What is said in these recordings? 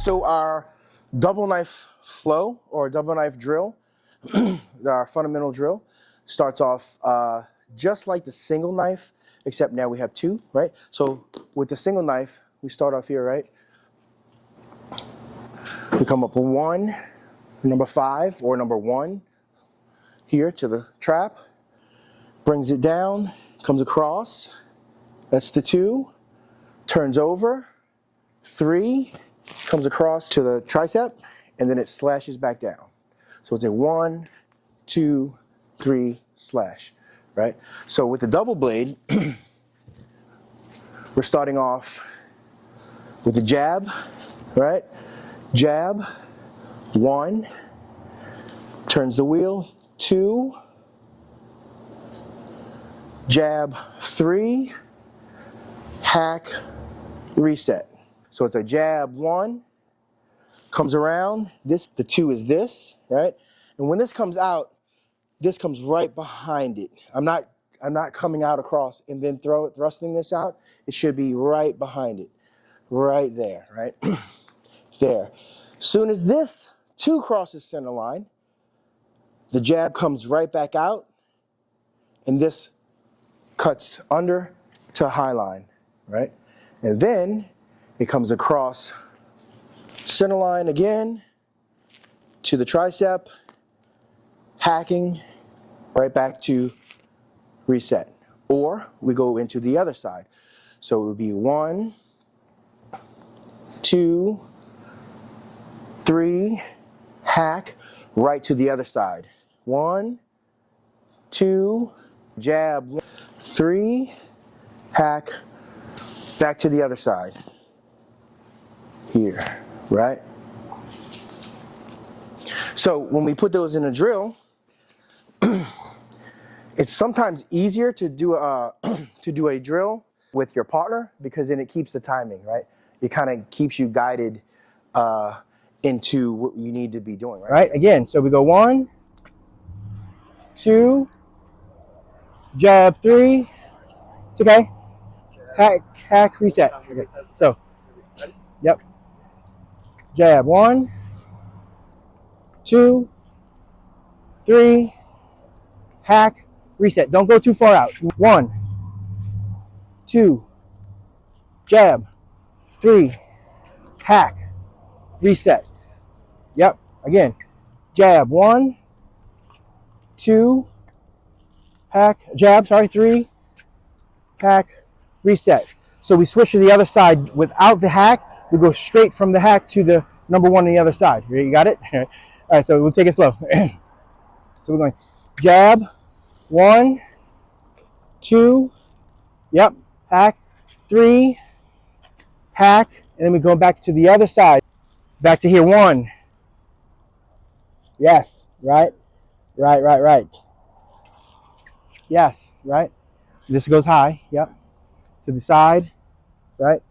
So our double knife flow or double knife drill, our fundamental drill, starts off just like the single knife, except now we have two, right? So with the single knife, we start off here, right? We come up with one, number 5 or number 1 here to the trap, brings it down, comes across, that's the 2, turns over, 3, comes across to the tricep, and then it slashes back down. So it's a 1, 2, 3 slash, right? So with the double blade, we're starting off with the jab, right? Jab, 1, turns the wheel, 2, jab, 3, hack, reset. So it's a jab, 1, comes around, the 2 is this, right? And when this comes out, this comes right behind it. I'm not coming out across and then thrusting this out. It should be right behind it, right there, right? There. Soon as this 2 crosses center line, the jab comes right back out, and this cuts under to high line, right? And then it comes across center line again to the tricep, hacking right back to reset. Or we go into the other side. So it would be 1, 2, 3, hack right to the other side. 1, 2, jab, 3, hack back to the other side. Here, right? So when we put those in a drill, it's sometimes easier to do a drill with your partner because then it keeps the timing, right? It kind of keeps you guided into what you need to be doing, right? Right, again, so we go 1, 2, jab, 3, it's okay, hack, reset. Okay, so, yep, jab, 1, 2, 3, hack, reset. Don't go too far out. 1, 2, jab, 3, hack, reset. Yep, again, jab, 1, 2, hack, jab, 3, hack, reset. So we switch to the other side without the hack. We go straight from the hack to the number 1 on the other side. You got it? All right, so we'll take it slow. So we're going jab, 1, 2, yep, hack, 3, hack, and then we go back to the other side. Back to here, 1. Yes, right. Yes, right. This goes high, yep. To the side, right.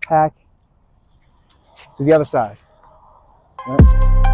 Hack, to the other side. Right.